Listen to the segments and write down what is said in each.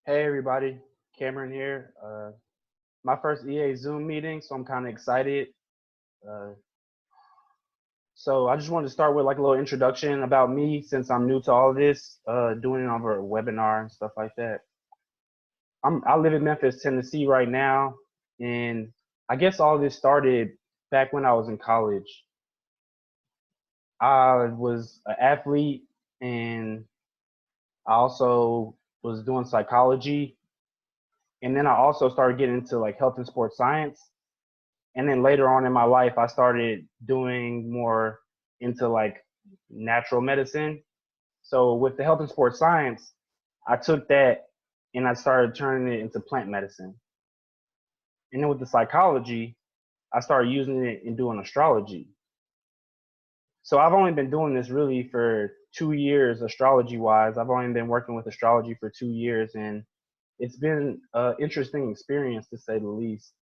Hey everybody, Cameron here. My first EA Zoom meeting, so I'm kind of excited. Uh, so I just wanted to start with like a little introduction about me since I'm new to all of this, doing it over a webinar and stuff like that. I live in Memphis, Tennessee right now, and I guess all this started back when I was in college. I was an athlete, and I also was doing psychology, and then I also started getting into like health and sports science. And then later on in my life, I started doing more into like natural medicine. So with the health and sports science, I took that and I started turning it into plant medicine. And then with the psychology, I started using it and doing astrology. So I've only been doing this really for 2 years, astrology wise. I've only been working with astrology for 2 years, and it's been an interesting experience to say the least.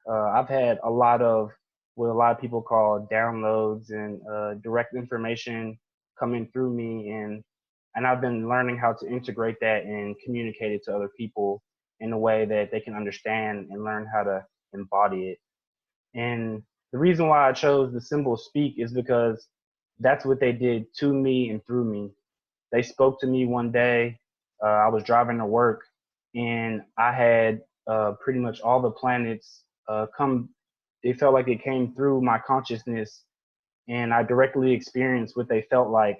I've had a lot of what a lot of people call downloads and direct information coming through me, and I've been learning how to integrate that and communicate it to other people in a way that they can understand and learn how to embody it. And the reason why I chose the symbol speak is because that's what they did to me and through me. They spoke to me one day. I was driving to work, and I had pretty much all the planets come. It felt like it came through my consciousness, and I directly experienced what they felt like.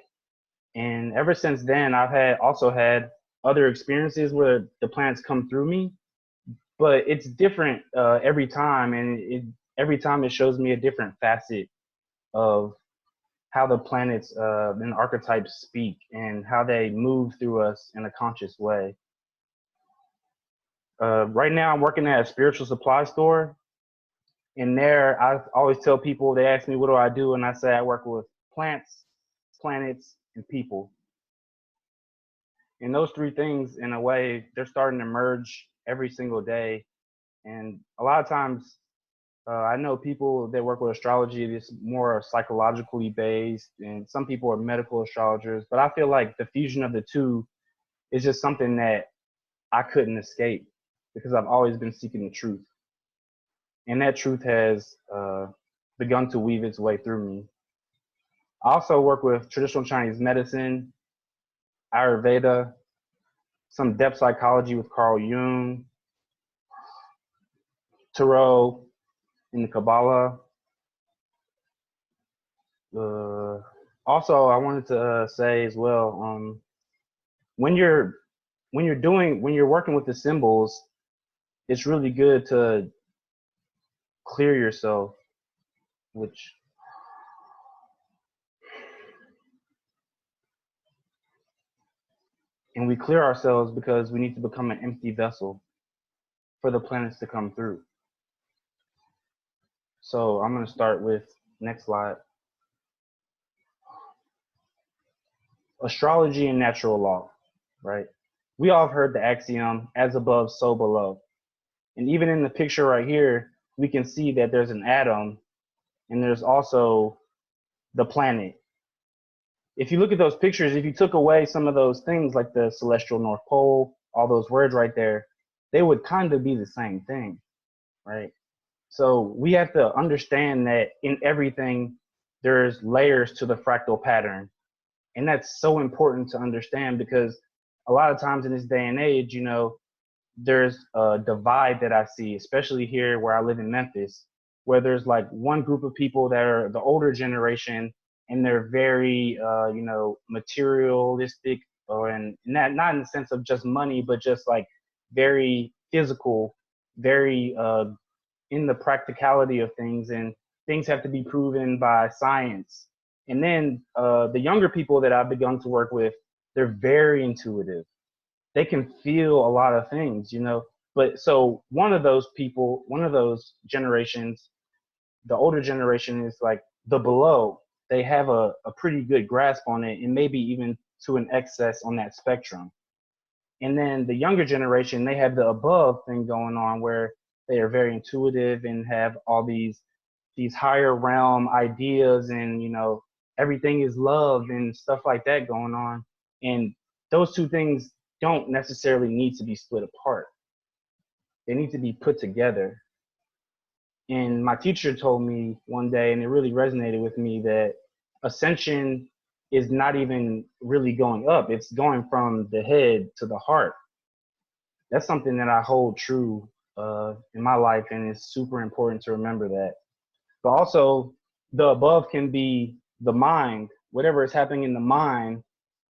And ever since then, I've also had other experiences where the planets come through me, but it's different every time, and every time it shows me a different facet of how the planets and archetypes speak and how they move through us in a conscious way. Right now, I'm working at a spiritual supply store, and there I always tell people, they ask me, what do I do? And I say, I work with plants, planets, and people. And those three things, in a way, they're starting to merge every single day. And a lot of times, I know people that work with astrology, it's more psychologically based, and some people are medical astrologers. But I feel like the fusion of the two is just something that I couldn't escape because I've always been seeking the truth. And that truth has begun to weave its way through me. I also work with traditional Chinese medicine, Ayurveda, some depth psychology with Carl Jung, Tarot, and the Kabbalah. Uh, Also, I wanted to say as well, when you're when you're working with the symbols, it's really good to clear yourself, which and we clear ourselves because we need to become an empty vessel for the planets to come through. So I'm going to start with next slide. Astrology and natural law, right? We all have heard the axiom, as above, so below. And even in the picture right here, we can see that there's an atom and there's also the planet. If you look at those pictures, if you took away some of those things like the celestial North Pole, all those words right there, they would kind of be the same thing, right? So we have to understand that in everything, there's layers to the fractal pattern. And that's so important to understand because a lot of times in this day and age, you know, there's a divide that I see, especially here where I live in Memphis, where there's like one group of people that are the older generation and they're very, you know, materialistic, or not in the sense of just money, but just like very physical, very in the practicality of things, and things have to be proven by science. And then the younger people that I've begun to work with, they're very intuitive. They can feel a lot of things, you know. But so one of those people, one of those generations, the older generation is like the below. They have a pretty good grasp on it, and maybe even to an excess on that spectrum. And then the younger generation, they have the above thing going on where they are very intuitive and have all these higher realm ideas, and you know, everything is love and stuff like that going on. And those two things, don't necessarily need to be split apart. They need to be put together. And my teacher told me one day, and it really resonated with me, that ascension is not even really going up. It's going from the head to the heart. That's something that I hold true in my life, and it's super important to remember that. But also, the above can be the mind. Whatever is happening in the mind,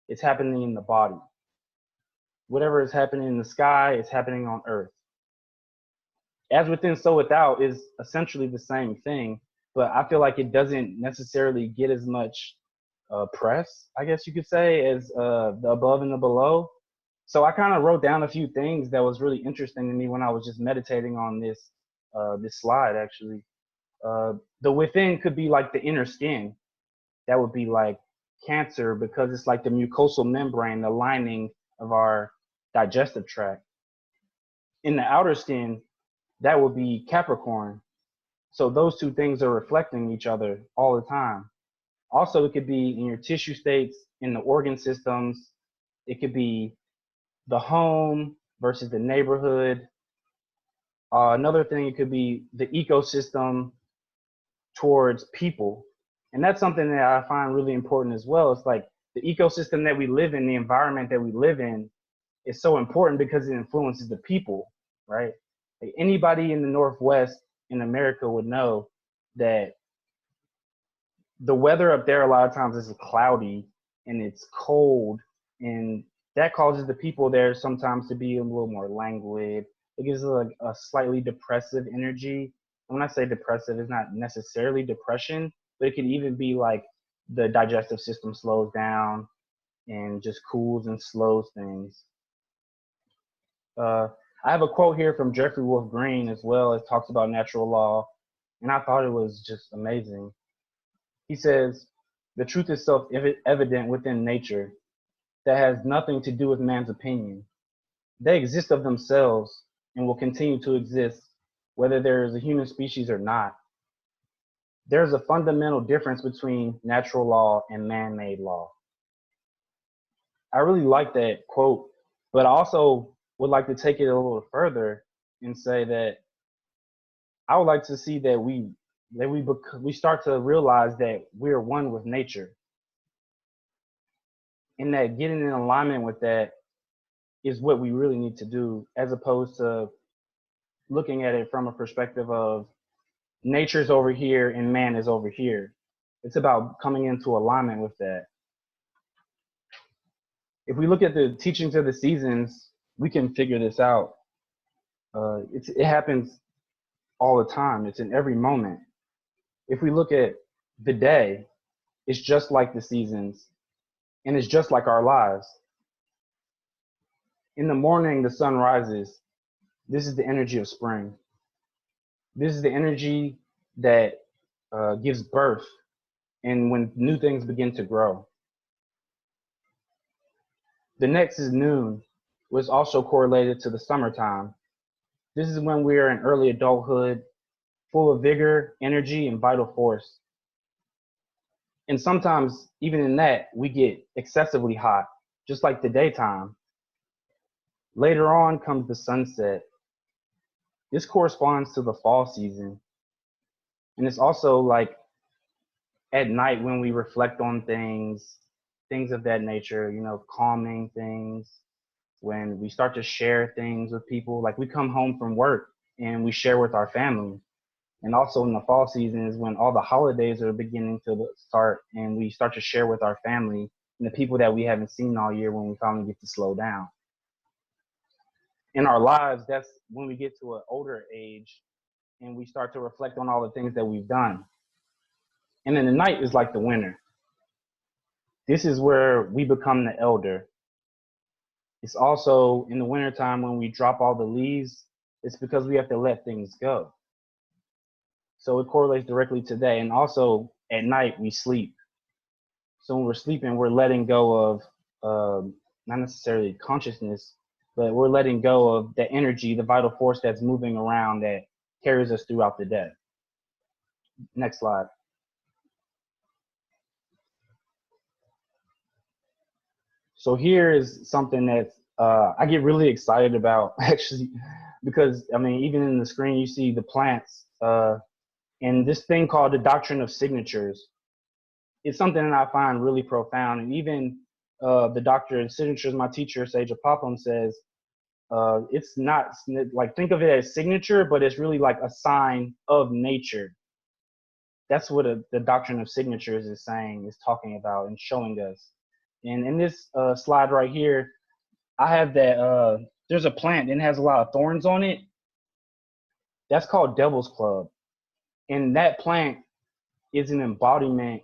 it's happening in the body. Whatever is happening in the sky, it's happening on earth. As within, so without is essentially the same thing, but I feel like it doesn't necessarily get as much press, I guess you could say, as the above and the below. So I kind of wrote down a few things that was really interesting to me when I was just meditating on this slide, actually. The within could be like the inner skin. That would be like Cancer, because it's like the mucosal membrane, the lining of our digestive tract. In the outer skin, that would be Capricorn. So those two things are reflecting each other all the time. Also, it could be in your tissue states, in the organ systems. It could be the home versus the neighborhood. Another thing, it could be the ecosystem towards people. And that's something that I find really important as well. It's like the ecosystem that we live in, the environment that we live in, is so important because it influences the people, right? Like anybody in the Northwest in America would know that the weather up there a lot of times is cloudy and it's cold, and that causes the people there sometimes to be a little more languid. It gives like a slightly depressive energy. And when I say depressive, it's not necessarily depression, but it can even be like the digestive system slows down and just cools and slows things. I have a quote here from Jeffrey Wolf Green as well. It talks about natural law, and I thought it was just amazing. He says, "The truth is self-evident within nature that has nothing to do with man's opinion. They exist of themselves and will continue to exist whether there is a human species or not. There is a fundamental difference between natural law and man-made law." I really like that quote, but I also would like to take it a little further and say that I would like to see that we start to realize that we're one with nature, and that getting in alignment with that is what we really need to do, as opposed to looking at it from a perspective of nature's over here and man is over here. It's about coming into alignment with that. If we look at the teachings of the seasons, we can figure this out. It happens all the time. It's in every moment. If we look at the day, it's just like the seasons, and it's just like our lives. In the morning, the sun rises. This is the energy of spring. This is the energy that gives birth, and when new things begin to grow. The next is noon, which is also correlated to the summertime. This is when we are in early adulthood, full of vigor, energy, and vital force. And sometimes, even in that, we get excessively hot, just like the daytime. Later on comes the sunset. This corresponds to the fall season. And it's also like at night when we reflect on things of that nature, calming things, when we start to share things with people. Like we come home from work and we share with our family. And also in the fall season is when all the holidays are beginning to start, and we start to share with our family and the people that we haven't seen all year, when we finally get to slow down. In our lives, that's when we get to an older age and we start to reflect on all the things that we've done. And then the night is like the winter. This is where we become the elder. It's also in the wintertime when we drop all the leaves. It's because we have to let things go. So it correlates directly to that. And also at night we sleep. So when we're sleeping, we're letting go of not necessarily consciousness, but we're letting go of the energy, the vital force that's moving around that carries us throughout the day. Next slide. So here is something that's I get really excited about actually because I mean, even in the screen, you see the plants and this thing called the Doctrine of Signatures. It's something that I find really profound. And even the Doctrine of Signatures, my teacher, Sage Apopum, says it's not like, think of it as signature, but it's really like a sign of nature. That's what the Doctrine of Signatures is saying, is talking about and showing us. And in this slide right here, I have that there's a plant and it has a lot of thorns on it. That's called Devil's Club. And that plant is an embodiment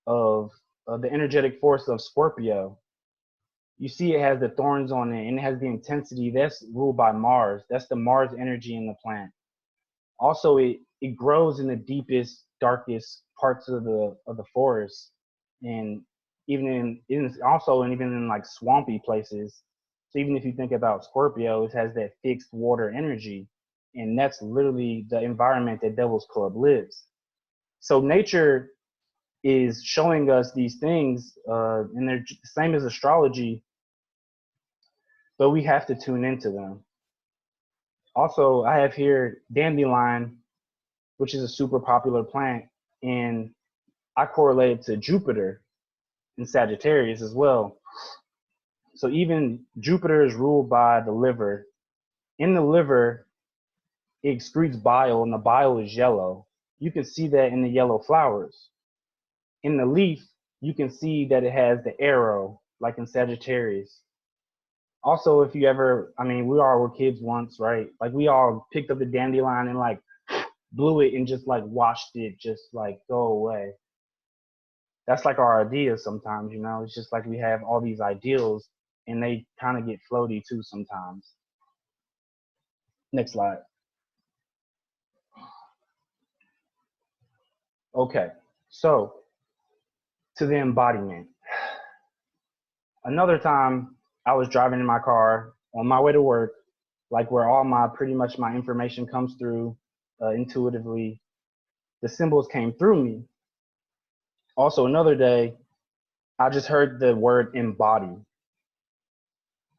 of the energetic force of Scorpio. You see it has the thorns on it and it has the intensity that's ruled by Mars. That's the Mars energy in the plant. Also, it grows in the deepest, darkest parts of the forest, and even in like swampy places. So even if you think about Scorpio, it has that fixed water energy, and that's literally the environment that Devil's Club lives. So nature is showing us these things, and they're the same as astrology, but we have to tune into them. Also, I have here dandelion, which is a super popular plant, and I correlate it to Jupiter in Sagittarius as well. So even Jupiter is ruled by the liver. In the liver, it excretes bile, and the bile is yellow. You can see that in the yellow flowers. In the leaf, you can see that it has the arrow, like in Sagittarius. Also, if you ever, I mean, we all were kids once, right? Like we all picked up the dandelion and like blew it and just like watched it just like go away. That's like our ideas sometimes, you know. It's just like we have all these ideals and they kind of get floaty too sometimes. Next slide. Okay, so to the embodiment. Another time I was driving in my car on my way to work, like where all my pretty much my information comes through intuitively. The symbols came through me. Also, another day, I just heard the word embody.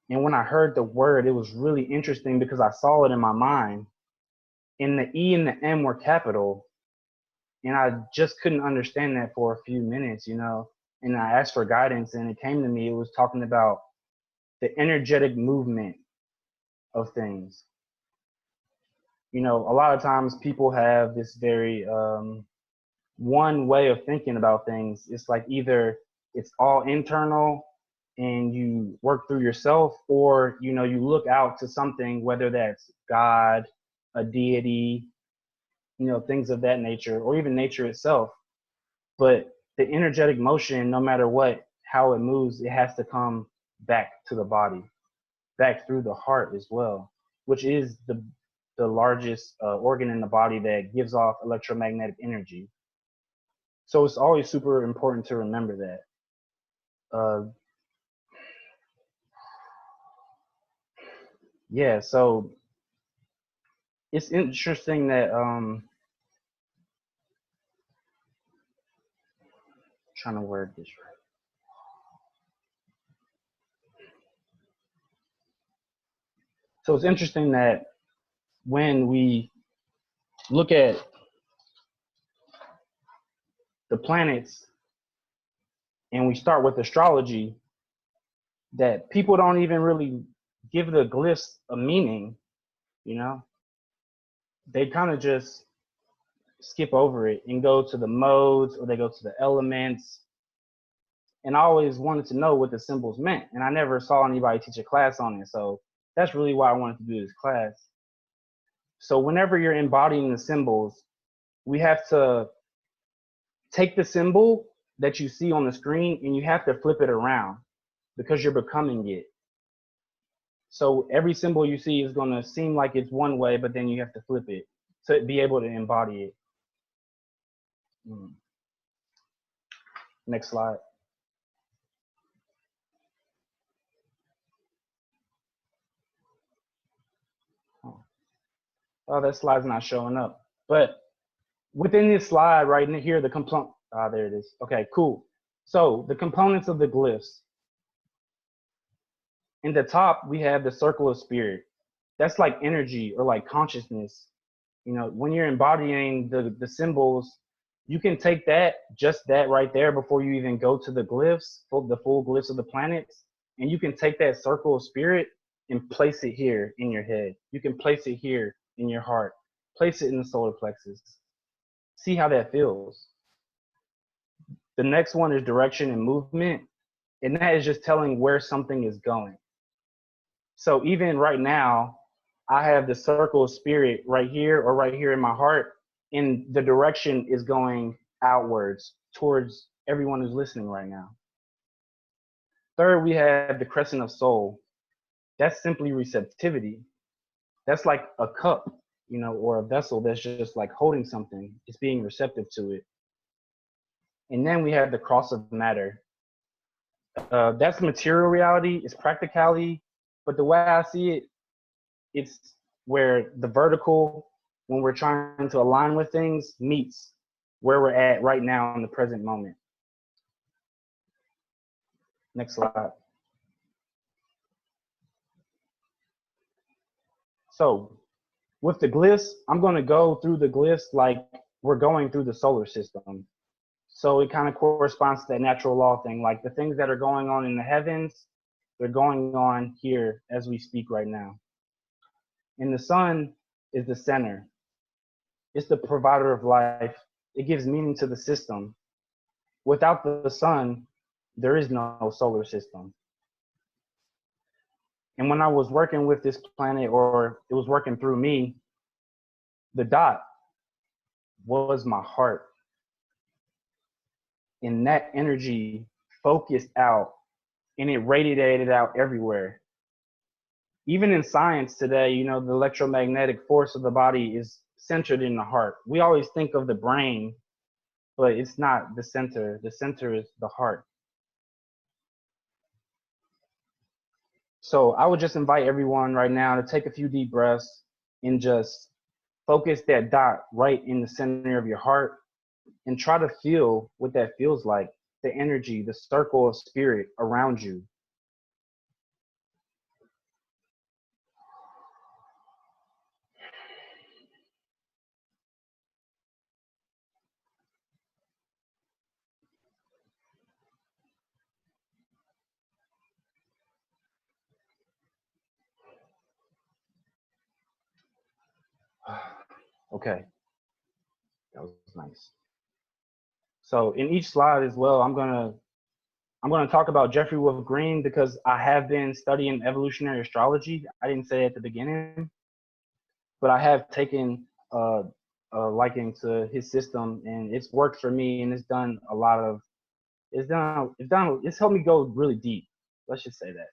And when I heard the word, it was really interesting because I saw it in my mind. And the E and the M were capital. And I just couldn't understand that for a few minutes, you know. And I asked for guidance and it came to me. It was talking about the energetic movement of things. You know, a lot of times people have this very one way of thinking about things. It's like either it's all internal and you work through yourself, or you know, you look out to something, whether that's God, a deity, you know, things of that nature, or even nature itself. But the energetic motion, no matter what, how it moves, it has to come back to the body, back through the heart as well, which is the largest organ in the body that gives off electromagnetic energy. So it's always super important to remember that. Yeah, so it's interesting that trying to word this right. So it's interesting that when we look at the planets and we start with astrology, that people don't even really give the glyphs a meaning, you know? They kind of just skip over it and go to the modes, or they go to the elements. And I always wanted to know what the symbols meant, and I never saw anybody teach a class on it. So that's really why I wanted to do this class. So whenever you're embodying the symbols, we have to take the symbol that you see on the screen and you have to flip it around because you're becoming it. So every symbol you see is going to seem like it's one way, but then you have to flip it to be able to embody it. Next slide. Oh, that slide's not showing up. But within this slide right in here, the component, there it is. Okay, cool. So the components of the glyphs. In the top, we have the circle of spirit. That's like energy or like consciousness. You know, when you're embodying the symbols, you can take that, just that right there before you even go to the glyphs, the full glyphs of the planets, and you can take that circle of spirit and place it here in your head. You can place it here in your heart. Place it in the solar plexus. See how that feels. The next one is direction and movement, and that is just telling where something is going. So even right now, I have the circle of spirit right here or right here in my heart, and the direction is going outwards towards everyone who's listening right now. Third, we have the crescent of soul. That's simply receptivity. That's like a cup, you know, or a vessel that's just like holding something. It's being receptive to it. And then we have the cross of matter. That's material reality, it's practicality, but the way I see it, it's where the vertical, when we're trying to align with things, meets where we're at right now in the present moment. Next slide. So with the glyphs, I'm going to go through the glyphs like we're going through the solar system. So it kind of corresponds to that natural law thing, like the things that are going on in the heavens, they're going on here as we speak right now. And the sun is the center. It's the provider of life. It gives meaning to the system. Without the sun, there is no solar system. And when I was working with this planet, or it was working through me, the dot was my heart. And that energy focused out and it radiated out everywhere. Even in science today, you know, the electromagnetic force of the body is centered in the heart. We always think of the brain, but it's not the center. The center is the heart. So I would just invite everyone right now to take a few deep breaths and just focus that dot right in the center of your heart and try to feel what that feels like, the energy, the circle of spirit around you. Okay, that was nice. So in each slide as well, I'm gonna talk about Jeffrey Wolf Green because I have been studying evolutionary astrology. I didn't say it at the beginning, but I have taken a liking to his system, and it's worked for me, and it's done a lot of, it's helped me go really deep. Let's just say that.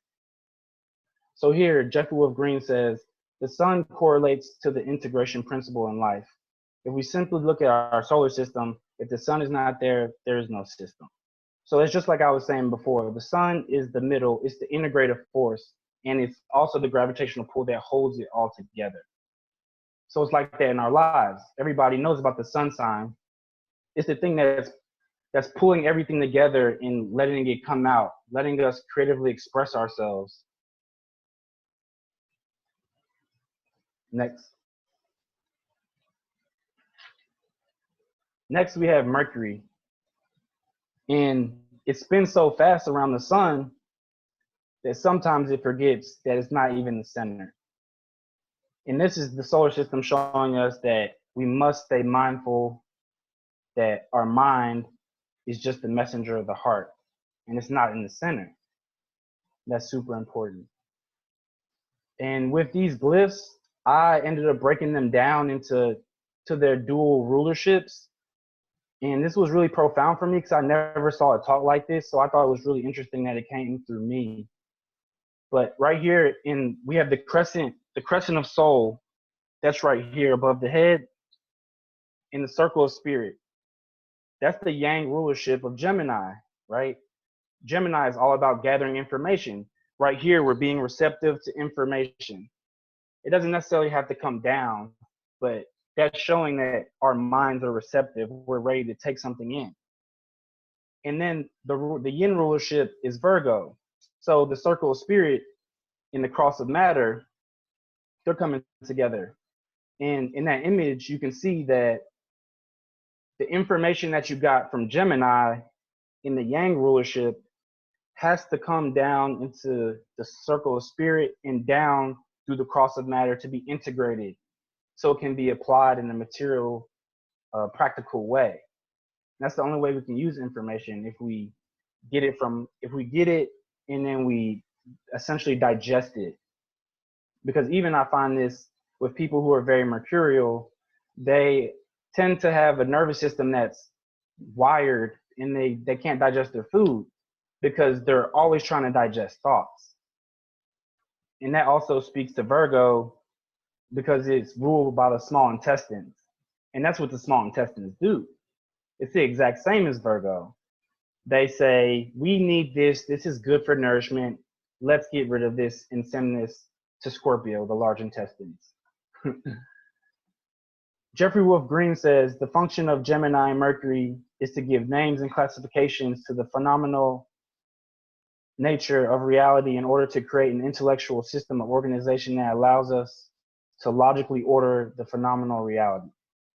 So here, Jeffrey Wolf Green says, the sun correlates to the integration principle in life. If we simply look at our solar system, if the sun is not there, there is no system. So it's just like I was saying before, the sun is the middle, it's the integrative force, and it's also the gravitational pull that holds it all together. So it's like that in our lives. Everybody knows about the sun sign. It's the thing that's pulling everything together and letting it come out, letting us creatively express ourselves. Next. Next, we have Mercury. And it spins so fast around the sun that sometimes it forgets that it's not even the center. And this is the solar system showing us that we must stay mindful that our mind is just the messenger of the heart and it's not in the center. That's super important. And with these glyphs, I ended up breaking them down into their dual rulerships. And this was really profound for me because I never saw it taught like this. So I thought it was really interesting that it came through me. But right here we have the crescent of soul. That's right here above the head in the circle of spirit. That's the yang rulership of Gemini, right? Gemini is all about gathering information. Right here, we're being receptive to information. It doesn't necessarily have to come down, but that's showing that our minds are receptive. We're ready to take something in. And then the yin rulership is Virgo. So the circle of spirit in the cross of matter, they're coming together. And in that image, you can see that the information that you got from Gemini in the Yang rulership has to come down into the circle of spirit and down through the cross of matter to be integrated so it can be applied in a material, practical way. And that's the only way we can use information, if we get it and then we essentially digest it. Because even I find this with people who are very mercurial, they tend to have a nervous system that's wired, and they can't digest their food because they're always trying to digest thoughts. And that also speaks to Virgo because it's ruled by the small intestines. And that's what the small intestines do. It's the exact same as Virgo. They say, we need this. This is good for nourishment. Let's get rid of this and send this to Scorpio, the large intestines. Jeffrey Wolf Green says, the function of Gemini and Mercury is to give names and classifications to the phenomenal nature of reality in order to create an intellectual system of organization that allows us to logically order the phenomenal reality.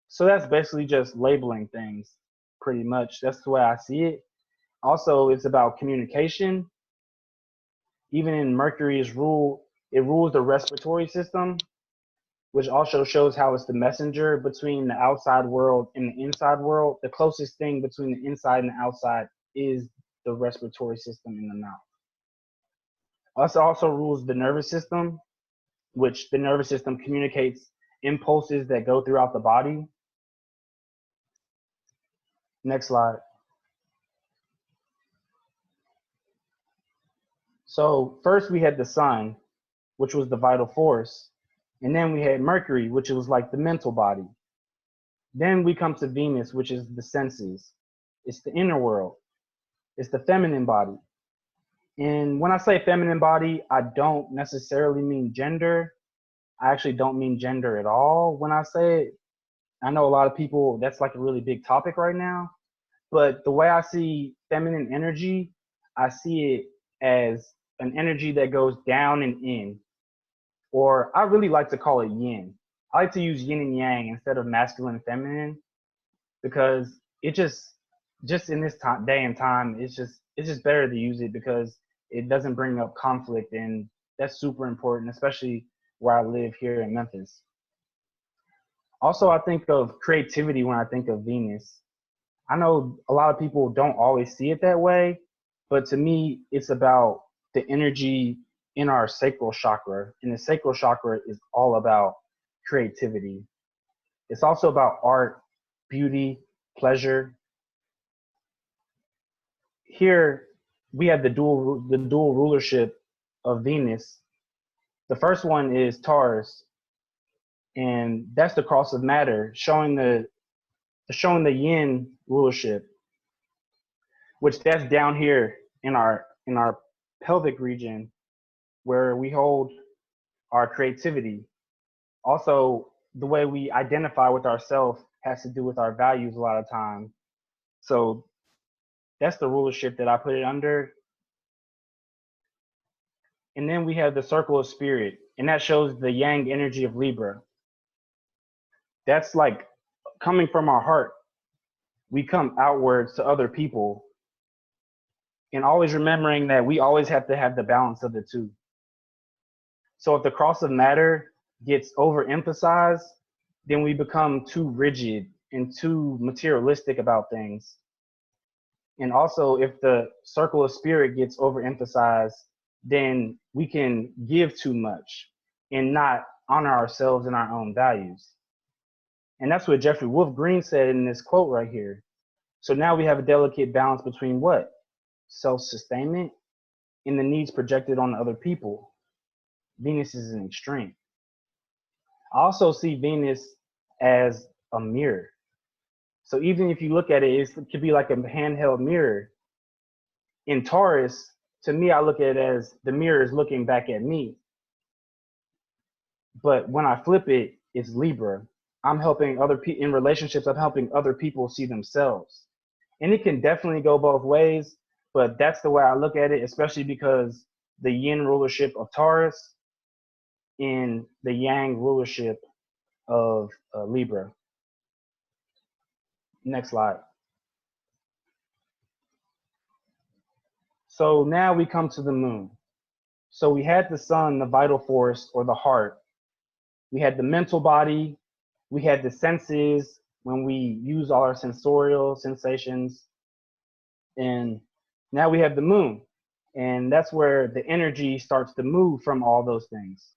So that's basically just labeling things, pretty much. That's the way I see it. Also, it's about communication. Even in Mercury's rule, it rules the respiratory system, which also shows how it's the messenger between the outside world and the inside world. The closest thing between the inside and the outside is the respiratory system in the mouth. It also rules the nervous system, which the nervous system communicates impulses that go throughout the body. Next slide. So first we had the sun, which was the vital force. And then we had Mercury, which was like the mental body. Then we come to Venus, which is the senses. It's the inner world. It's the feminine body. And when I say feminine body, I don't necessarily mean gender. I actually don't mean gender at all when I say it. I know a lot of people, that's like a really big topic right now. But the way I see feminine energy, I see it as an energy that goes down and in. Or I really like to call it yin. I like to use yin and yang instead of masculine and feminine, because it just in this day and time, it's just better to use it because it doesn't bring up conflict, and that's super important, especially where I live here in Memphis. Also, I think of creativity when I think of Venus. I know a lot of people don't always see it that way, but to me, it's about the energy in our sacral chakra. And the sacral chakra is all about creativity. It's also about art, beauty, pleasure. Here we have the dual rulership of Venus. The first one is Taurus, and that's the cross of matter, showing the yin rulership, which that's down here in our pelvic region, where we hold our creativity. Also, the way we identify with ourselves has to do with our values a lot of time. So that's the rulership that I put it under. And then we have the circle of spirit, and that shows the yang energy of Libra. That's like coming from our heart. We come outwards to other people, and always remembering that we always have to have the balance of the two. So if the cross of matter gets overemphasized, then we become too rigid and too materialistic about things. And also, if the circle of spirit gets overemphasized, then we can give too much and not honor ourselves and our own values. And that's what Jeffrey Wolf Green said in this quote right here. So now we have a delicate balance between what? Self-sustainment and the needs projected on other people. Venus is an extreme. I also see Venus as a mirror. So even if you look at it, it could be like a handheld mirror. In Taurus, to me, I look at it as the mirror is looking back at me. But when I flip it, it's Libra. I'm helping other people in relationships. I'm helping other people see themselves. And it can definitely go both ways, but that's the way I look at it, especially because the yin rulership of Taurus and the yang rulership of Libra. Next slide. So now we come to the moon. So we had the sun, the vital force or the heart. We had the mental body. We had the senses when we use all our sensorial sensations. And now we have the moon. And that's where the energy starts to move from all those things,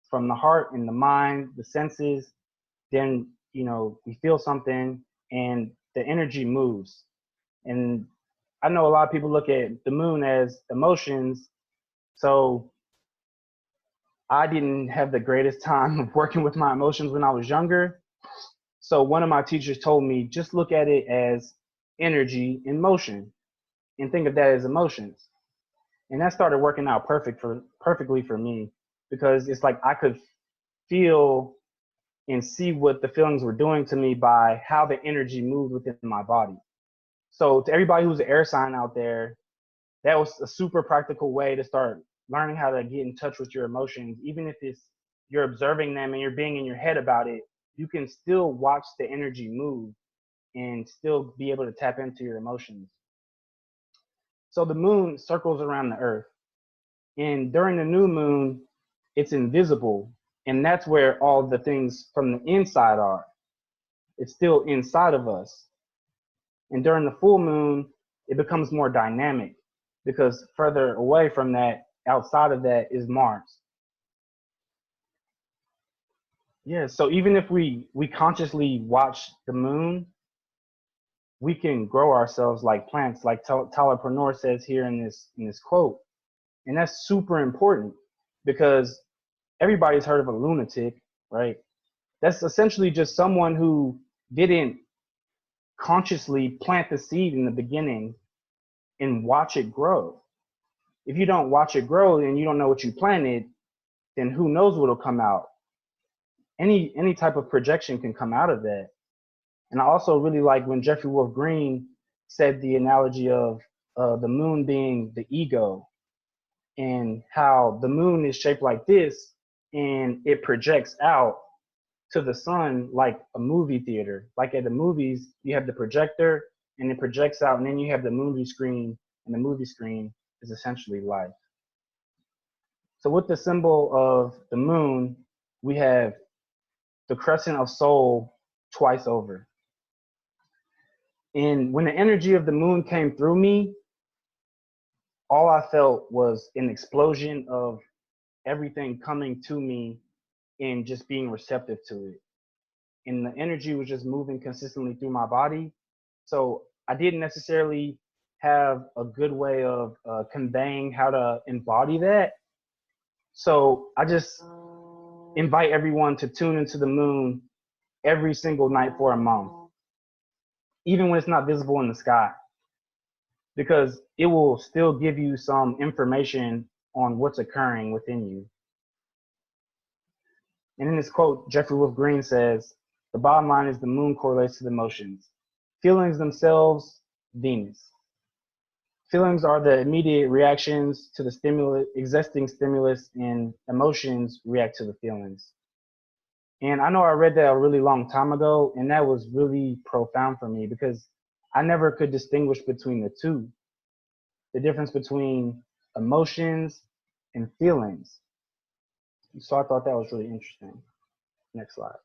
from the heart and the mind, the senses. Then, you know, we feel something and the energy moves. And I know a lot of people look at the moon as emotions. So I didn't have the greatest time of working with my emotions when I was younger. So one of my teachers told me, just look at it as energy in motion and think of that as emotions. And that started working out perfectly for me, because it's like I could feel and see what the feelings were doing to me by how the energy moved within my body. So to everybody who's an air sign out there, that was a super practical way to start learning how to get in touch with your emotions. Even if it's you're observing them and you're being in your head about it, you can still watch the energy move and still be able to tap into your emotions. So the moon circles around the earth, and during the new moon, it's invisible, and that's where all the things from the inside are. It's still inside of us. And during the full moon, it becomes more dynamic, because further away from that, outside of that, is Mars. Yeah, so even if we consciously watch the moon, we can grow ourselves like plants, like Tyler Pernor says here in this quote. And that's super important, because everybody's heard of a lunatic, right? That's essentially just someone who didn't consciously plant the seed in the beginning and watch it grow. If you don't watch it grow and you don't know what you planted, then who knows what'll come out. Any type of projection can come out of that. And I also really like when Jeffrey Wolf Green said the analogy of the moon being the ego, and how the moon is shaped like this and it projects out to the sun like a movie theater. Like at the movies, you have the projector and it projects out, and then you have the movie screen, and the movie screen is essentially life. So with the symbol of the moon, we have the crescent of soul twice over. And when the energy of the moon came through me, all I felt was an explosion of everything coming to me and just being receptive to it. And the energy was just moving consistently through my body. So I didn't necessarily have a good way of conveying how to embody that. So I just invite everyone to tune into the moon every single night for a month, even when it's not visible in the sky, because it will still give you some information on what's occurring within you. And in this quote, Jeffrey Wolf Green says, the bottom line is the moon correlates to the emotions. Feelings themselves, Venus. Feelings are the immediate reactions to the stimulus, existing stimulus, and emotions react to the feelings. And I know I read that a really long time ago, and that was really profound for me, because I never could distinguish between the two, the difference between emotions and feelings. So I thought that was really interesting. Next slide.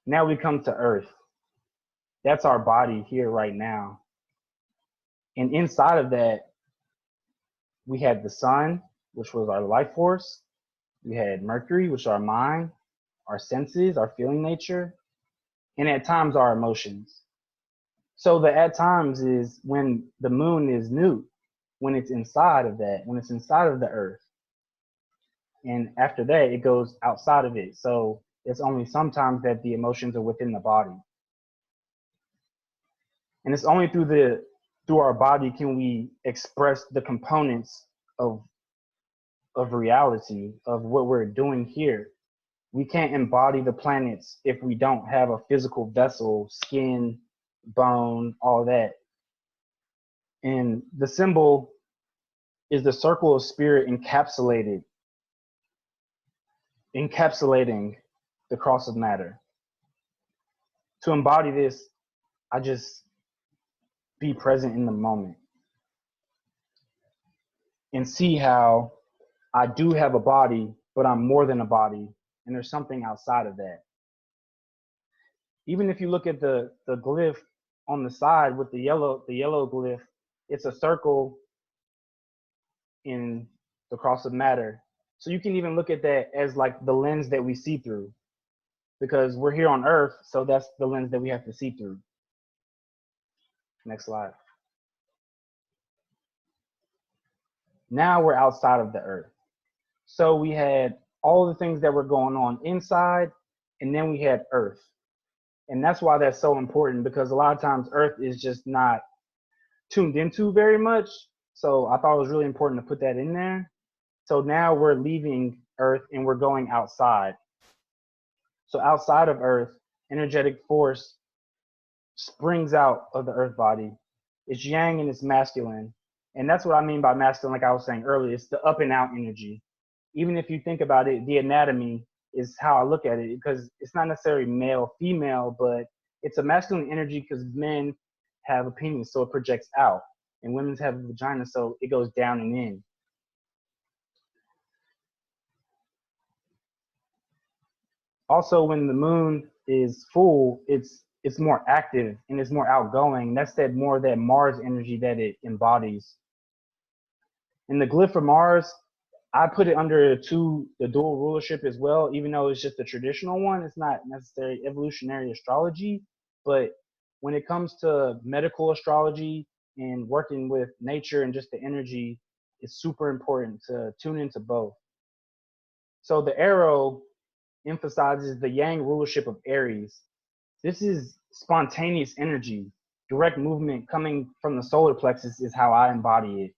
Now we come to Earth. That's our body here right now. And inside of that, we had the sun, which was our life force. We had Mercury, which is our mind, our senses, our feeling nature, and at times our emotions. So the at times is when the moon is new, when it's inside of that, when it's inside of the Earth. And after that, it goes outside of it. So it's only sometimes that the emotions are within the body. And it's only through our body can we express the components of reality, of what we're doing here. We can't embody the planets if we don't have a physical vessel, skin, bone, all that. And the symbol is the circle of spirit encapsulating the cross of matter. To embody this, I just be present in the moment and see how I do have a body, but I'm more than a body, and there's something outside of that. Even if you look at the glyph on the side with the yellow glyph, it's a circle in the cross of matter. So you can even look at that as like the lens that we see through, because we're here on Earth, so that's the lens that we have to see through. Next slide. Now we're outside of the Earth. So we had all the things that were going on inside, and then we had Earth. And that's why that's so important, because a lot of times Earth is just not tuned into very much. So I thought it was really important to put that in there. So now we're leaving Earth and we're going outside. So outside of Earth, energetic force springs out of the Earth body. It's yang and it's masculine. And that's what I mean by masculine, like I was saying earlier. It's the up and out energy. Even if you think about it, the anatomy is how I look at it, because it's not necessarily male, female, but it's a masculine energy because men have a penis, so it projects out. And women have a vagina, so it goes down and in. Also, when the moon is full, it's more active and it's more outgoing. That's that more of that Mars energy that it embodies. And the glyph for Mars, I put it under the dual rulership as well, even though it's just the traditional one. It's not necessarily evolutionary astrology, but when it comes to medical astrology and working with nature and just the energy, it's super important to tune into both. So the arrow emphasizes the yang rulership of Aries. This is spontaneous energy. Direct movement coming from the solar plexus is how I embody it,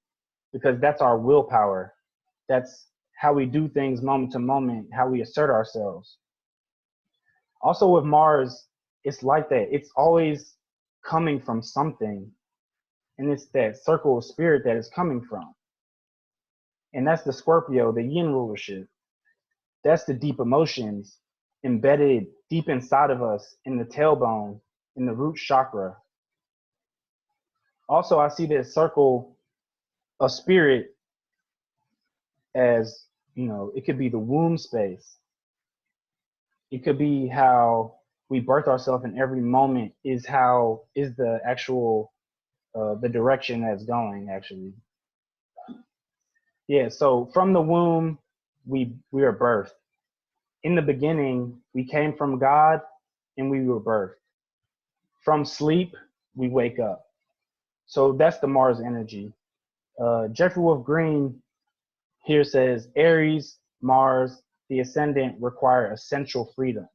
because that's our willpower. That's how we do things moment to moment, how we assert ourselves. Also with Mars, it's like that. It's always coming from something. And it's that circle of spirit that it's coming from. And that's the Scorpio, the yin rulership. That's the deep emotions embedded deep inside of us in the tailbone, in the root chakra. Also, I see this circle of spirit as, it could be the womb space. It could be how we birth ourselves in every moment is the actual, the direction that's going, actually. Yeah, so from the womb, we are birthed. In the beginning, we came from God and we were birthed. From sleep, we wake up. So that's the Mars energy. Jeffrey Wolf Green here says, Aries, Mars, the ascendant require essential freedom.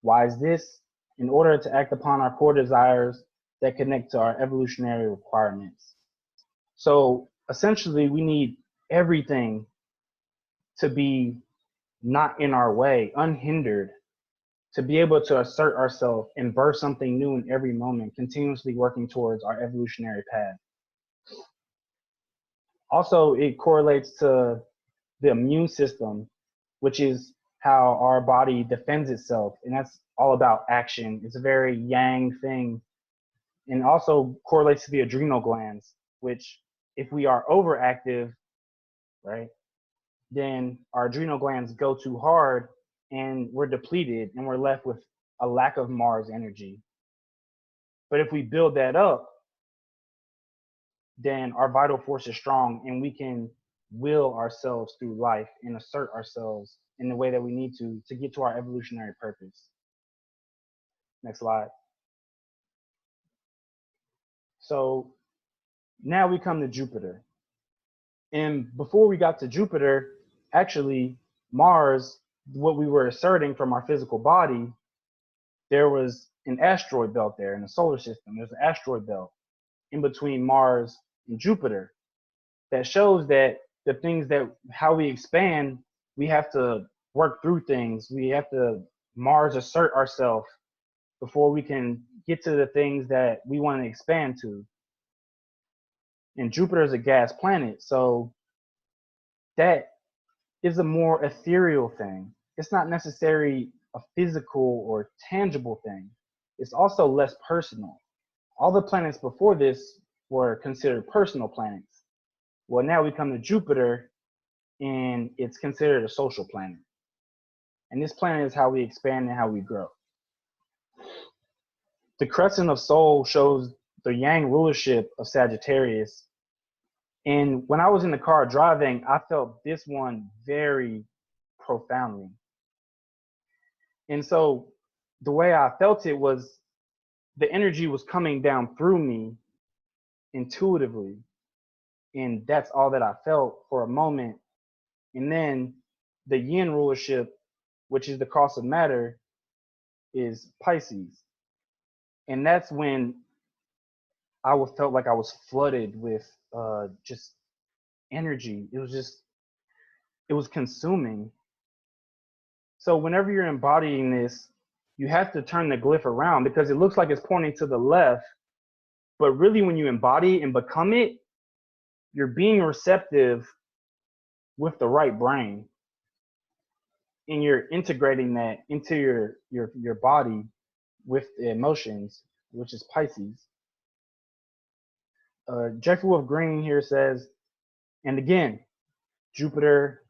Why is this? In order to act upon our core desires that connect to our evolutionary requirements. So essentially, we need everything to be not in our way, unhindered, to be able to assert ourselves and birth something new in every moment, continuously working towards our evolutionary path. Also, it correlates to the immune system, which is how our body defends itself. And that's all about action. It's a very yang thing. And also correlates to the adrenal glands, which if we are overactive, right, then our adrenal glands go too hard and we're depleted and we're left with a lack of Mars energy. But if we build that up, then our vital force is strong and we can will ourselves through life and assert ourselves in the way that we need to get to our evolutionary purpose. Next slide. So now we come to Jupiter. And before we got to Jupiter, actually Mars, what we were asserting from our physical body, there was an asteroid belt there in the solar system. There's an asteroid belt in between Mars and Jupiter that shows that the things that how we expand, we have to work through things. We have to Mars assert ourselves before we can get to the things that we want to expand to. And Jupiter is a gas planet, so that is a more ethereal thing. It's not necessarily a physical or tangible thing. It's also less personal. All the planets before this were considered personal planets. Well, now we come to Jupiter, and it's considered a social planet. And this planet is how we expand and how we grow. The crescent of Sol shows the yang rulership of Sagittarius. And when I was in the car driving, I felt this one very profoundly. And so the way I felt it was the energy was coming down through me intuitively. And that's all that I felt for a moment. And then the yin rulership, which is the cross of matter, is Pisces. And that's when I felt like I was flooded with just energy. It was consuming. So whenever you're embodying this, you have to turn the glyph around because it looks like it's pointing to the left. But really, when you embody and become it, you're being receptive with the right brain. And you're integrating that into your body with the emotions, which is Pisces. Jeffrey Wolf Green here says, and again, Jupiter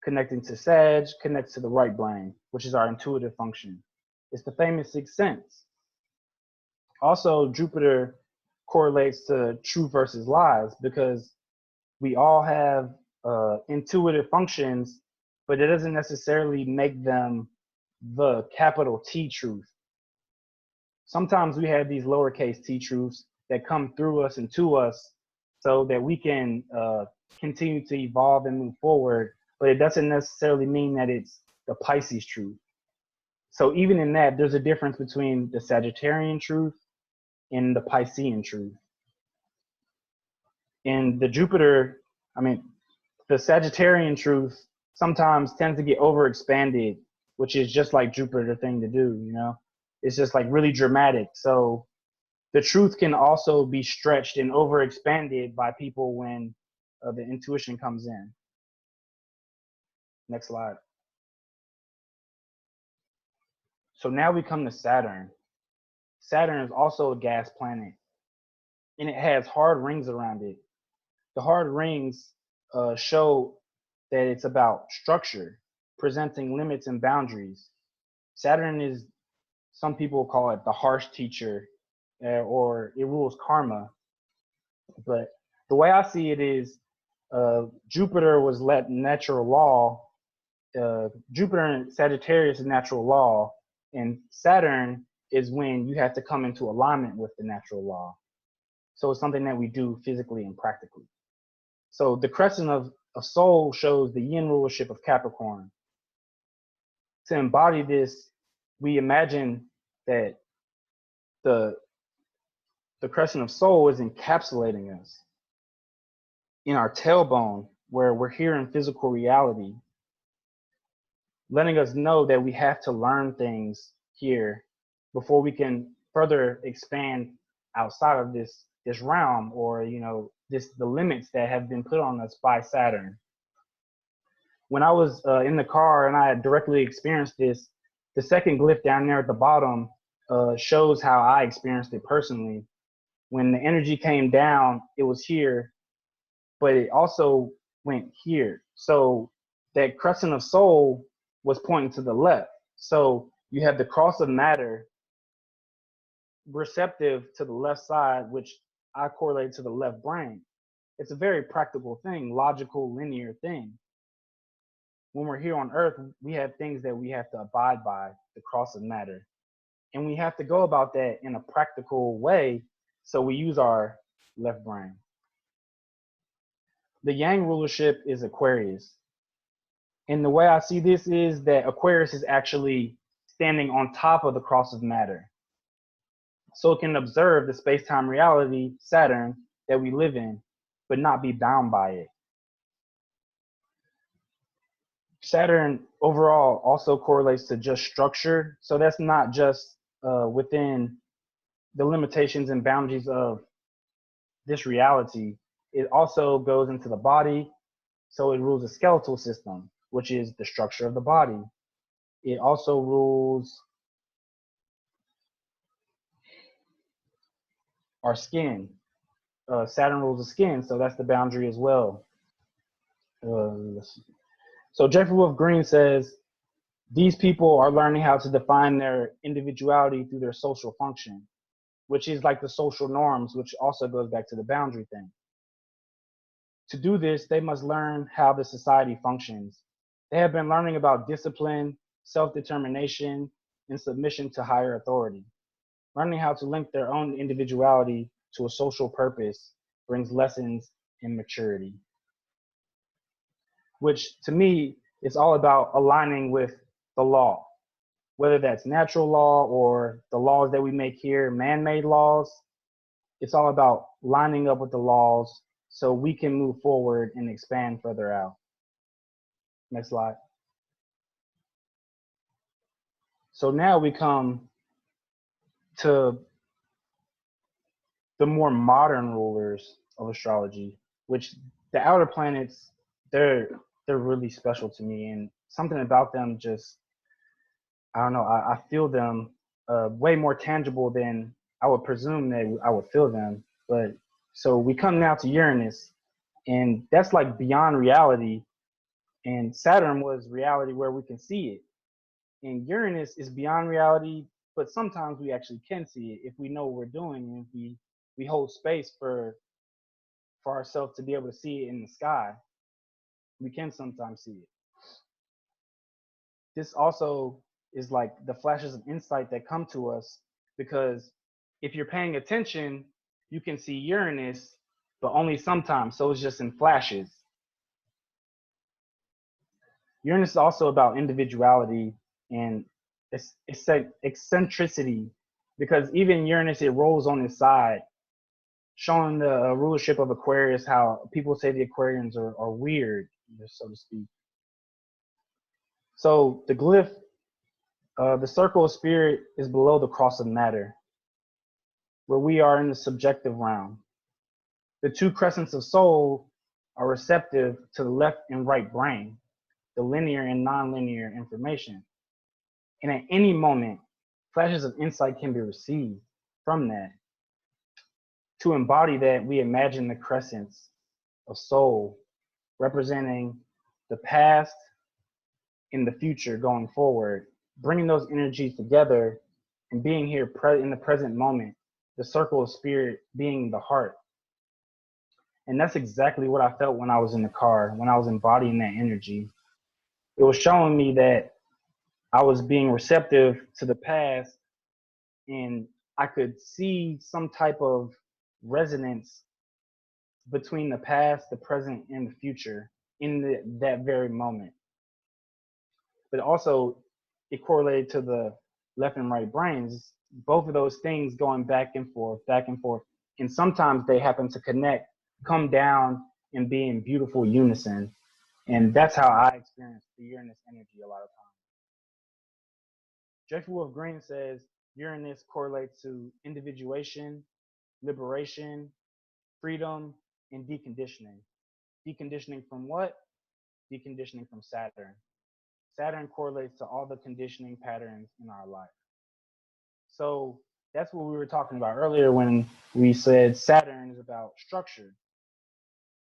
connecting to Sag connects to the right brain, which is our intuitive function. It's the famous sixth sense. Also, Jupiter correlates to truth versus lies because we all have intuitive functions, but it doesn't necessarily make them the capital T truth. Sometimes we have these lowercase t truths that come through us and to us so that we can continue to evolve and move forward, but it doesn't necessarily mean that it's the Pisces truth. So even in that, there's a difference between the Sagittarian truth and the Piscean truth. And the Sagittarian truth sometimes tends to get overexpanded, which is just like Jupiter, the thing to do, you know? It's just like really dramatic. So the truth can also be stretched and overexpanded by people when the intuition comes in. Next slide. So now we come to Saturn. Saturn is also a gas planet, and it has hard rings around it. The hard rings show that it's about structure, presenting limits and boundaries. Saturn is, some people call it the harsh teacher, or it rules karma. But the way I see it is Jupiter was natural law. Jupiter and Sagittarius is natural law, and Saturn is when you have to come into alignment with the natural law. So it's something that we do physically and practically. So the crescent of Sol shows the yin rulership of Capricorn. To embody this, we imagine that the crescent of Sol is encapsulating us in our tailbone, where we're here in physical reality, letting us know that we have to learn things here before we can further expand outside of this realm, or the limits that have been put on us by Saturn. When I was in the car and I had directly experienced this, the second glyph down there at the bottom shows how I experienced it personally. When the energy came down, it was here, but it also went here. So that crescent of Sol was pointing to the left. So you have the cross of matter receptive to the left side, which I correlate to the left brain. It's a very practical thing, logical, linear thing. When we're here on Earth, we have things that we have to abide by, the cross of matter. And we have to go about that in a practical way, so we use our left brain. The yang rulership is Aquarius. And the way I see this is that Aquarius is actually standing on top of the cross of matter. So it can observe the space-time reality, Saturn, that we live in, but not be bound by it. Saturn overall also correlates to just structure. So that's not just within the limitations and boundaries of this reality, it also goes into the body. So it rules the skeletal system, which is the structure of the body. It also rules our skin. Saturn rules the skin, so that's the boundary as well. So Jeffrey Wolf Green says, these people are learning how to define their individuality through their social function, which is like the social norms, which also goes back to the boundary thing. To do this, they must learn how the society functions. They have been learning about discipline, self-determination, and submission to higher authority. Learning how to link their own individuality to a social purpose brings lessons in maturity, which to me is all about aligning with the law, whether that's natural law or the laws that we make here, man-made laws. It's all about lining up with the laws so we can move forward and expand further out. Next slide. So now we come to the more modern rulers of astrology, which the outer planets, they're really special to me, and something about them just, I don't know, I feel them way more tangible than I would presume that I would feel them. But so we come now to Uranus, and that's like beyond reality, and Saturn was reality where we can see it, and Uranus is beyond reality, but sometimes we actually can see it if we know what we're doing, and if we hold space for ourselves to be able to see it in the sky. We can sometimes see it. This also is like the flashes of insight that come to us, because if you're paying attention, you can see Uranus, but only sometimes. So it's just in flashes. Uranus is also about individuality and it's eccentricity, because even Uranus, it rolls on its side, showing the rulership of Aquarius, how people say the Aquarians are weird, so to speak. So the glyph, the circle of spirit is below the cross of matter, where we are in the subjective realm. The two crescents of soul are receptive to the left and right brain, the linear and nonlinear information. And at any moment, flashes of insight can be received from that. To embody that, we imagine the crescents of soul representing the past and the future going forward, bringing those energies together and being here in the present moment, the circle of spirit being the heart. And that's exactly what I felt when I was in the car, when I was embodying that energy. It was showing me that I was being receptive to the past, and I could see some type of resonance between the past, the present, and the future in that very moment. But also, it correlated to the left and right brains, both of those things going back and forth, and sometimes they happen to connect, come down, and be in beautiful unison. And that's how I experience the Uranus energy a lot of times. Jeffrey Wolf Green says Uranus correlates to individuation, liberation, freedom, and deconditioning. Deconditioning from what? Deconditioning from Saturn. Saturn correlates to all the conditioning patterns in our life. So that's what we were talking about earlier when we said Saturn is about structure.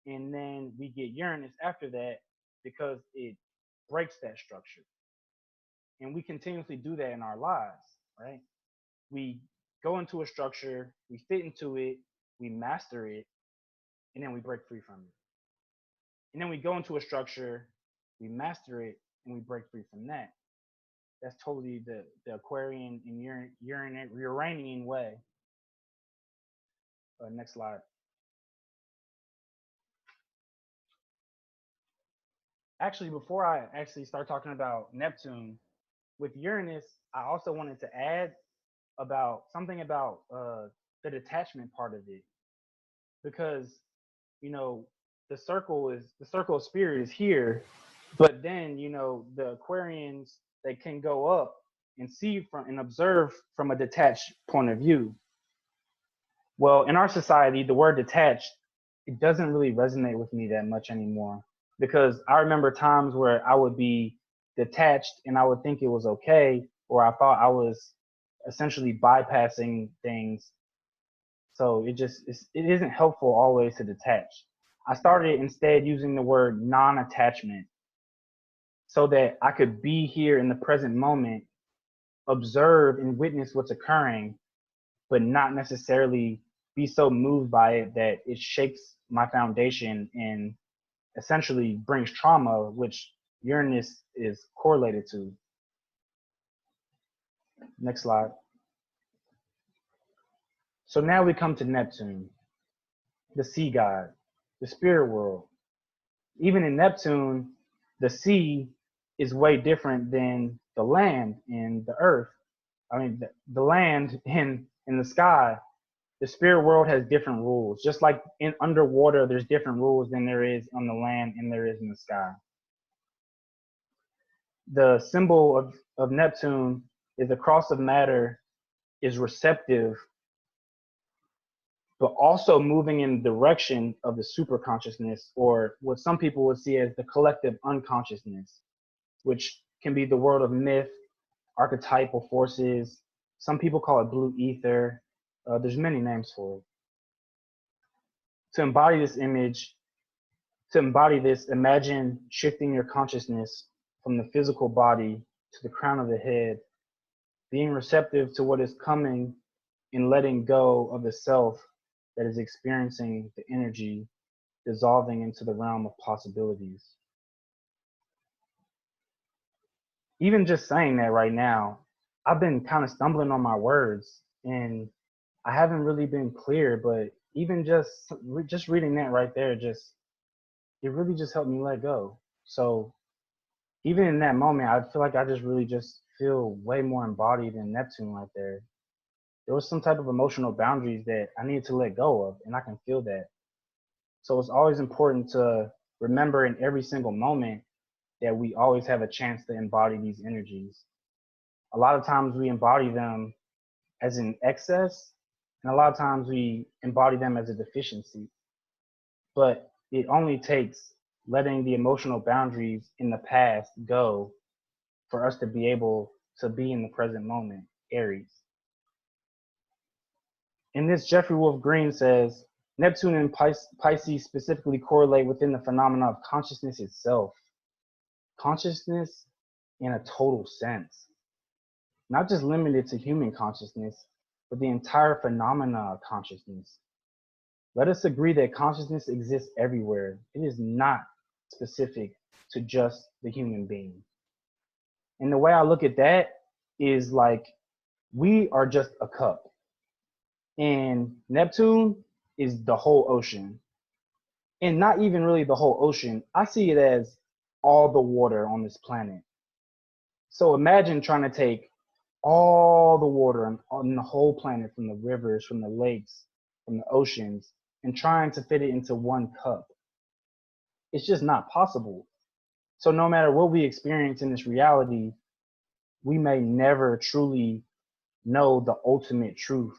And then we get Uranus after that because it breaks that structure. And we continuously do that in our lives, right? We go into a structure, we fit into it, we master it, and then we break free from it. And then we go into a structure, we master it, and we break free from that. That's totally the Aquarian and Uranian way. Next slide. Actually, before I actually start talking about Neptune, with Uranus, I also wanted to add about something about the detachment part of it, because the circle of spirit is here, but then the Aquarians, they can go up and see from and observe from a detached point of view. Well, in our society, the word detached, it doesn't really resonate with me that much anymore, because I remember times where I would be detached and I would think it was okay, or I thought I was essentially bypassing things. So it isn't helpful always to detach. I started instead using the word non-attachment so that I could be here in the present moment, observe and witness what's occurring, but not necessarily be so moved by it that it shakes my foundation and essentially brings trauma, which Uranus is correlated to. Next slide. So now we come to Neptune, the sea god, the spirit world. Even in Neptune, the sea is way different than the land and the earth. I mean, the land in the sky. The spirit world has different rules. Just like in underwater, there's different rules than there is on the land and there is in the sky. The symbol of Neptune is the cross of matter is receptive, but also moving in the direction of the super consciousness, or what some people would see as the collective unconsciousness, which can be the world of myth, archetypal forces. Some people call it blue ether. There's many names for it. To embody this image, to embody this, imagine shifting your consciousness from the physical body to the crown of the head, being receptive to what is coming and letting go of the self that is experiencing the energy dissolving into the realm of possibilities. Even just saying that right now, I've been kind of stumbling on my words and I haven't really been clear, but even just reading that right there, it really just helped me let go. So even in that moment, I feel like I just really just feel way more embodied in Neptune right there. There was some type of emotional boundaries that I needed to let go of, and I can feel that. So it's always important to remember in every single moment that we always have a chance to embody these energies. A lot of times we embody them as an excess, and a lot of times we embody them as a deficiency. But it only takes letting the emotional boundaries in the past go for us to be able to be in the present moment, Aries. In this, Jeffrey Wolf Green says, Neptune and Pisces specifically correlate within the phenomena of consciousness itself. Consciousness in a total sense, not just limited to human consciousness, but the entire phenomena of consciousness. Let us agree that consciousness exists everywhere. It is not specific to just the human being. And the way I look at that is like, we are just a cup. And Neptune is the whole ocean. And not even really the whole ocean. I see it as all the water on this planet. So imagine trying to take all the water on the whole planet, from the rivers, from the lakes, from the oceans, and trying to fit it into one cup. It's just not possible. So no matter what we experience in this reality, we may never truly know the ultimate truth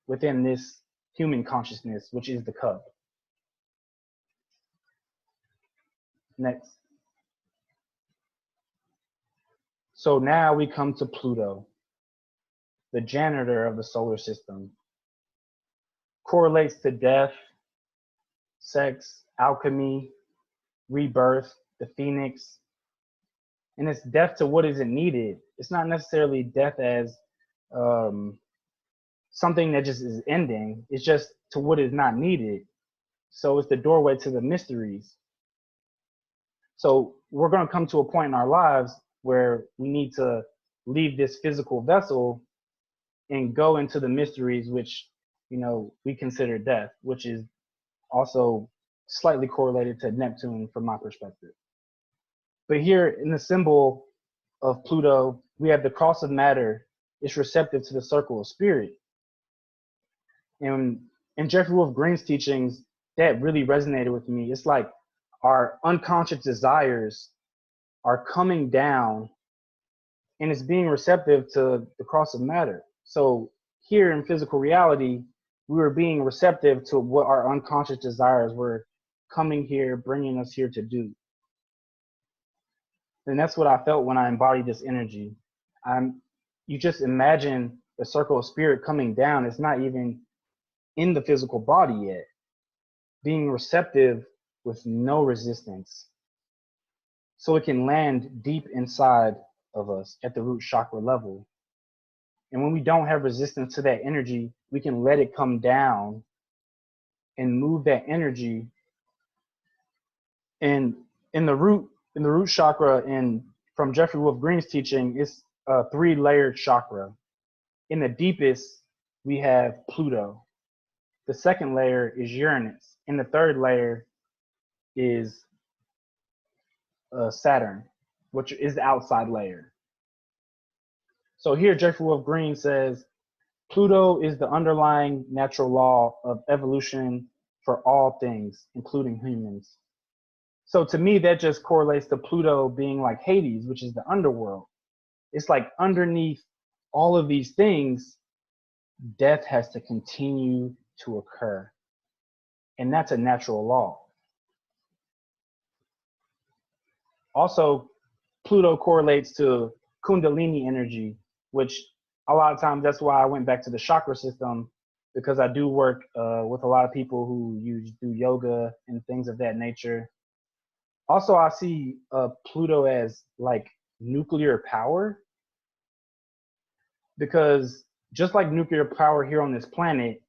within this human consciousness, which is the cup. Next. So now we come to Pluto, the janitor of the solar system. Correlates to death, sex, alchemy, rebirth, the phoenix. And it's death to what isn't needed. It's not necessarily death as something that just is ending. It's just to what is not needed. So it's the doorway to the mysteries. So we're going to come to a point in our lives where we need to leave this physical vessel and go into the mysteries, which, you know, we consider death, which is also slightly correlated to Neptune from my perspective. But here in the symbol of Pluto, we have the cross of matter. It's receptive to the circle of spirit. And in Jeffrey Wolf Green's teachings, that really resonated with me. It's like our unconscious desires are coming down and it's being receptive to the cross of matter. So here in physical reality, we were being receptive to what our unconscious desires were coming here, bringing us here to do. And that's what I felt when I embodied this energy. You just imagine the circle of spirit coming down. It's not even in the physical body yet. Being receptive with no resistance. So it can land deep inside of us at the root chakra level. And when we don't have resistance to that energy, we can let it come down and move that energy. And in the root chakra, and from Jeffrey Wolf Green's teaching, it's a 3-layered chakra. In the deepest, we have Pluto. The second layer is Uranus. And the third layer is Saturn, which is the outside layer. So here, Jeffrey Wolf Green says, Pluto is the underlying natural law of evolution for all things, including humans. So to me, that just correlates to Pluto being like Hades, which is the underworld. It's like underneath all of these things, death has to continue to occur. And that's a natural law. Also, Pluto correlates to Kundalini energy, which a lot of times that's why I went back to the chakra system, because I do work with a lot of people who do yoga and things of that nature. Also, I see Pluto as like nuclear power, because just like nuclear power here on this planet,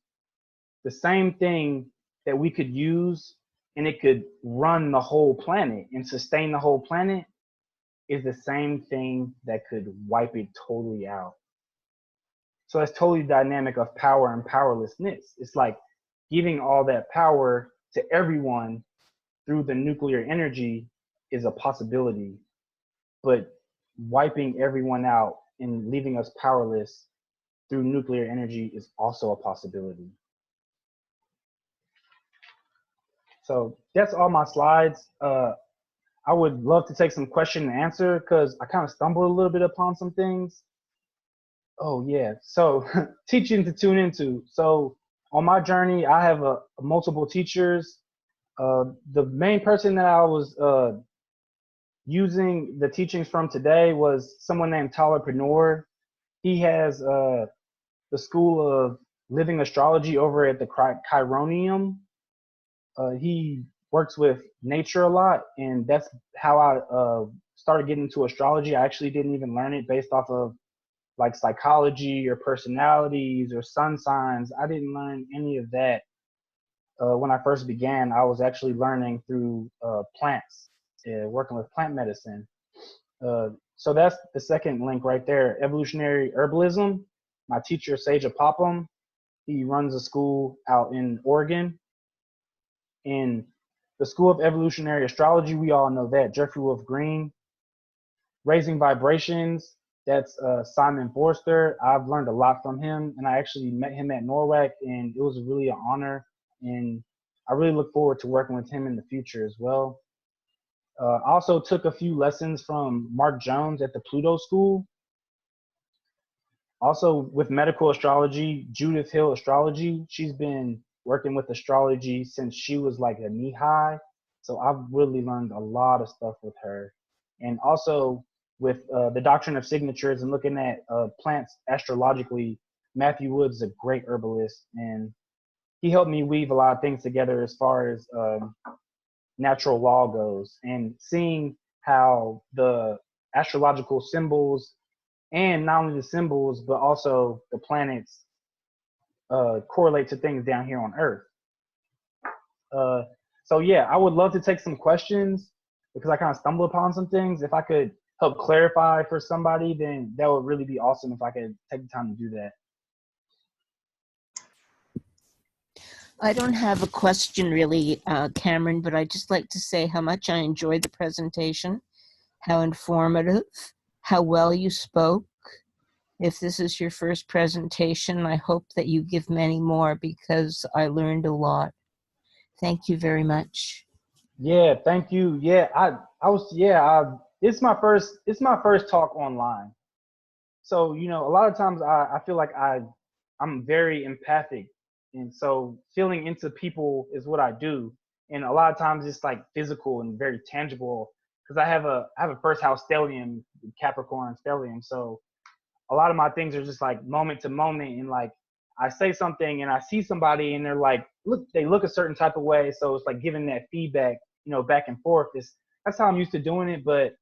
the same thing that we could use and it could run the whole planet and sustain the whole planet is the same thing that could wipe it totally out. So that's totally dynamic of power and powerlessness. It's like giving all that power to everyone through the nuclear energy is a possibility, but wiping everyone out and leaving us powerless through nuclear energy is also a possibility. So that's all my slides. I would love to take some question and answer, because I kind of stumbled a little bit upon some things. Oh yeah, so teaching to tune into. So on my journey, I have multiple teachers. The main person that I was using the teachings from today was someone named Tyler Penor. He has the School of Living Astrology over at the Chironium. He works with nature a lot, and that's how I started getting into astrology. I actually didn't even learn it based off of like psychology or personalities or sun signs. I didn't learn any of that when I first began. I was actually learning through plants, working with plant medicine. So that's the second link right there, evolutionary herbalism. My teacher, Sage Popham, he runs a school out in Oregon. In the School of Evolutionary Astrology, we all know that, Jeffrey Wolf Green. Raising Vibrations, that's Simon Forster. I've learned a lot from him, and I actually met him at NORWAC, and it was really an honor, and I really look forward to working with him in the future as well. I also took a few lessons from Mark Jones at the Pluto School. Also with medical astrology, Judith Hill Astrology. She's been working with astrology since she was like a knee high. So I've really learned a lot of stuff with her. And also with the Doctrine of Signatures and looking at plants astrologically, Matthew Woods is a great herbalist, and he helped me weave a lot of things together as far as natural law goes, and seeing how the astrological symbols, and not only the symbols, but also the planets correlate to things down here on Earth. So yeah, I would love to take some questions, because I kind of stumbled upon some things. If I could help clarify for somebody, then that would really be awesome if I could take the time to do that. I don't have a question really, Cameron, but I'd just like to say how much I enjoyed the presentation, how informative, how well you spoke. If this is your first presentation, I hope that you give many more, because I learned a lot. Thank you very much. Yeah, thank you. Yeah, it's my first talk online. So, you know, a lot of times I feel like I I'm very empathic, and so feeling into people is what I do. And a lot of times it's like physical and very tangible because I have a first house stellium, Capricorn stellium. So a lot of my things are just like moment to moment, and like I say something and I see somebody and they're like, they look a certain type of way. So it's like giving that feedback, back and forth. That's how I'm used to doing it. But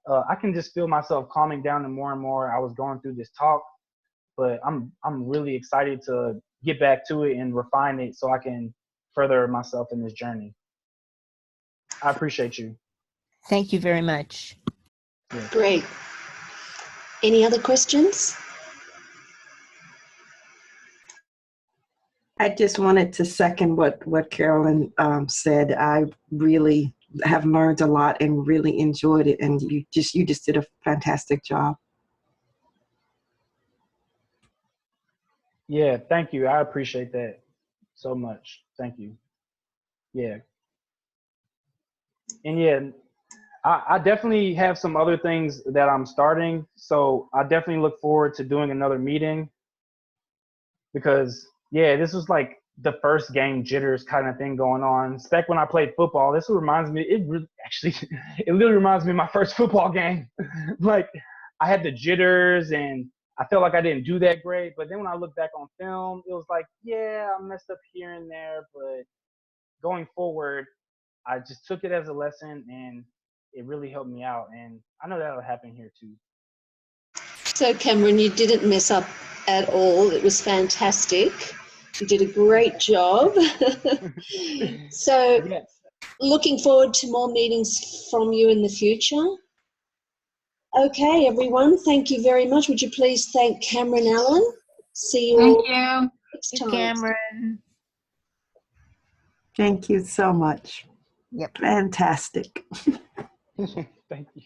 I can just feel myself calming down and more. I was going through this talk, but I'm really excited to get back to it and refine it so I can further myself in this journey. I appreciate you. Thank you very much. Yeah. Great. Any other questions? I just wanted to second what Carolyn said. I really have learned a lot and really enjoyed it, and you just did a fantastic job. Yeah, thank you. I appreciate that so much. Thank you. Yeah. And yeah, I definitely have some other things that I'm starting. So I definitely look forward to doing another meeting because, yeah, this was like the first game jitters kind of thing going on. It's back when I played football. This reminds me, it literally reminds me of my first football game. Like I had the jitters and I felt like I didn't do that great. But then when I look back on film, it was like, yeah, I messed up here and there. But going forward, I just took it as a lesson and it really helped me out. And I know that'll happen here too. So Cameron, you didn't mess up at all. It was fantastic. You did a great job. So Yes. looking forward to more meetings from you in the future. Okay, everyone, thank you very much. Would you please thank Cameron Allen? See you all next Thank you, time. Cameron. Thank you so much. Yep. Fantastic. Thank you.